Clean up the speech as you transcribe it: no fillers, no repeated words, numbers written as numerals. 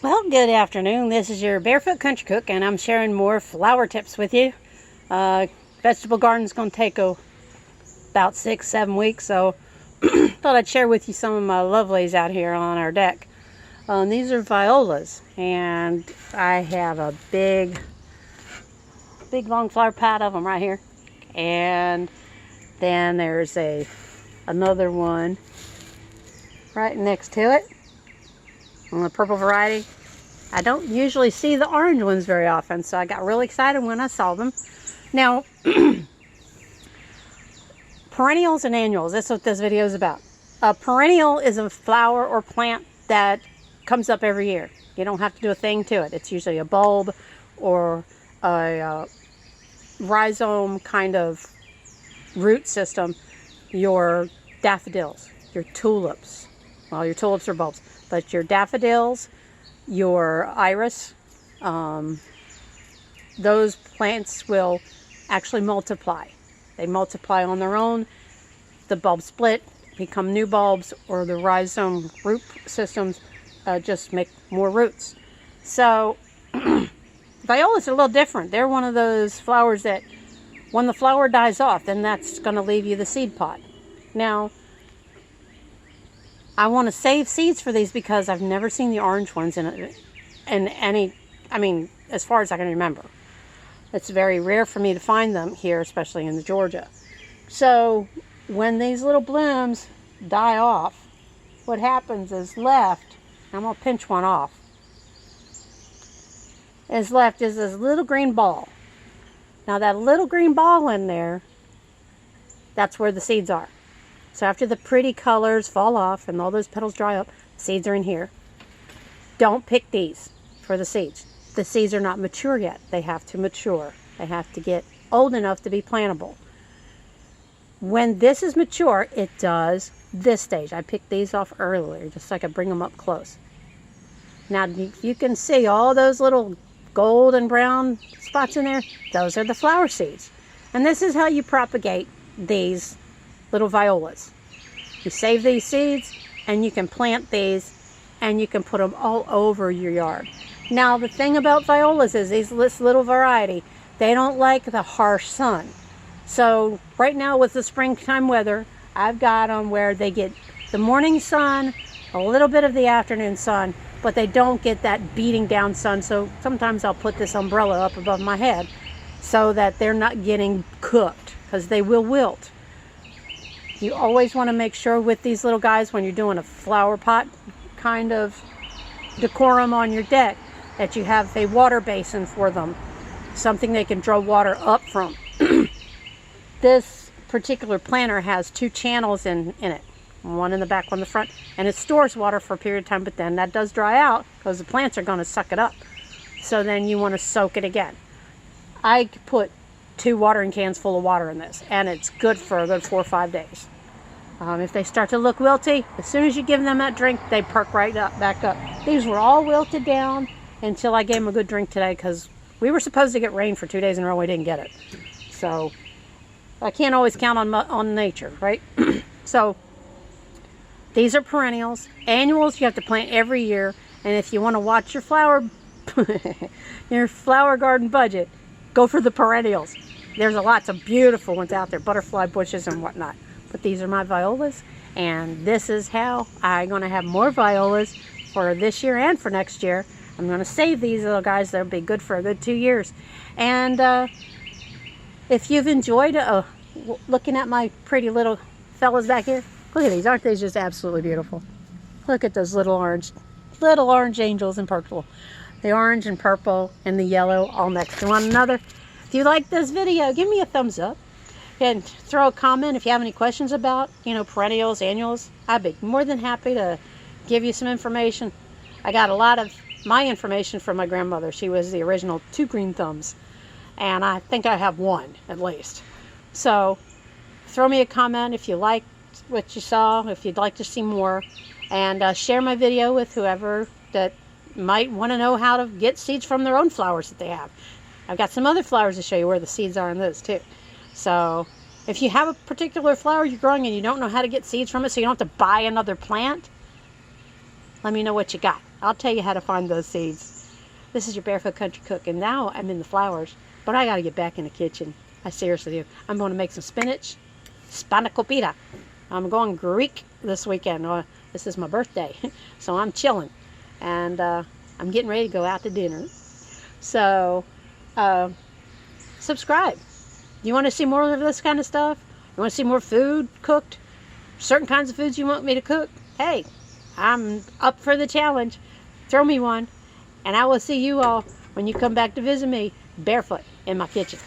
Well, good afternoon. This is your Barefoot Country Cook, and I'm sharing more flower tips with you. Vegetable garden's going to take about 6-7 weeks, so thought I'd share with you some of my lovelies out here on our deck. These are violas, and I have a big long flower pot of them right here. And then there's another one right next to it on the purple variety. I don't usually see the orange ones very often, so I got really excited when I saw them. Now, perennials and annuals, that's what this video is about. A perennial is a flower or plant that comes up every year. You don't have to do a thing to it. It's usually a bulb or a rhizome kind of root system. Your daffodils, your tulips, well, your tulips are bulbs, but your daffodils, your iris, those plants will actually multiply. They multiply on their own. The bulbs split, become new bulbs, or the rhizome root systems just make more roots. So violas are a little different. They're one of those flowers that when the flower dies off, then that's going to leave you the seed pod. Now, I want to save seeds for these because I've never seen the orange ones in any, as far as I can remember. It's very rare for me to find them here, especially in Georgia. So when these little blooms die off, what happens is left, I'm going to pinch one off, is left is this little green ball. Now that little green ball in there, that's where the seeds are. So after the pretty colors fall off and all those petals dry up, seeds are in here. Don't pick these for the seeds. The seeds are not mature yet. They have to mature. They have to get old enough to be plantable. When this is mature, it does this stage. I picked these off earlier just so I could bring them up close. Now you can see all those little gold and brown spots in there. Those are the flower seeds. And this is how you propagate these little violas. You save these seeds and you can plant these and you can put them all over your yard. Now the thing about violas is this little variety, they don't like the harsh sun. So right now with the springtime weather, I've got them where they get the morning sun, a little bit of the afternoon sun, but they don't get that beating down sun. So sometimes I'll put this umbrella up above my head so that they're not getting cooked, because they will wilt. You always want to make sure with these little guys, when you're doing a flower pot kind of decorum on your deck, that you have a water basin for them, something they can draw water up from. This particular planter has 2 channels in it, one in the back, one in the front, and it stores water for a period of time, but then that does dry out because the plants are going to suck it up. So then you want to soak it again. I put 2 watering cans full of water in this, and it's good for a good 4 or 5 days. If they start to look wilty, as soon as you give them that drink, they perk right up, back up. These were all wilted down until I gave them a good drink today, because we were supposed to get rain for 2 days in a row. We didn't get it. So I can't always count on nature, right? So these are perennials. Annuals you have to plant every year. And if you want to watch your flower garden budget, go for the perennials. There's lots of beautiful ones out there, butterfly bushes and whatnot. But these are my violas, and this is how I'm going to have more violas for this year and for next year. I'm going to save these little guys. They'll be good for a good 2 years. And if you've enjoyed looking at my pretty little fellas back here, look at these. Aren't they just absolutely beautiful? Look at those little orange angels in purple. The orange and purple and the yellow all next to one another. If you like this video, give me a thumbs up and throw a comment if you have any questions about, perennials, annuals. I'd be more than happy to give you some information. I got a lot of my information from my grandmother. She was the original 2 green thumbs, and I think I have 1 at least. So throw me a comment if you liked what you saw, if you'd like to see more, and share my video with whoever that might want to know how to get seeds from their own flowers that they have. I've got some other flowers to show you where the seeds are in those too. So if you have a particular flower you're growing and you don't know how to get seeds from it, so you don't have to buy another plant, let me know what you got. I'll tell you how to find those seeds. This is your Barefoot Country Cook, and now I'm in the flowers, but I got to get back in the kitchen. I seriously do. I'm going to make some spinach, spanakopita. I'm going Greek this weekend. This is my birthday, so I'm chilling, and I'm getting ready to go out to dinner. So, subscribe. You want to see more of this kind of stuff? You want to see more food cooked? Certain kinds of foods you want me to cook? Hey, I'm up for the challenge. Throw me one. And I will see you all when you come back to visit me barefoot in my kitchen.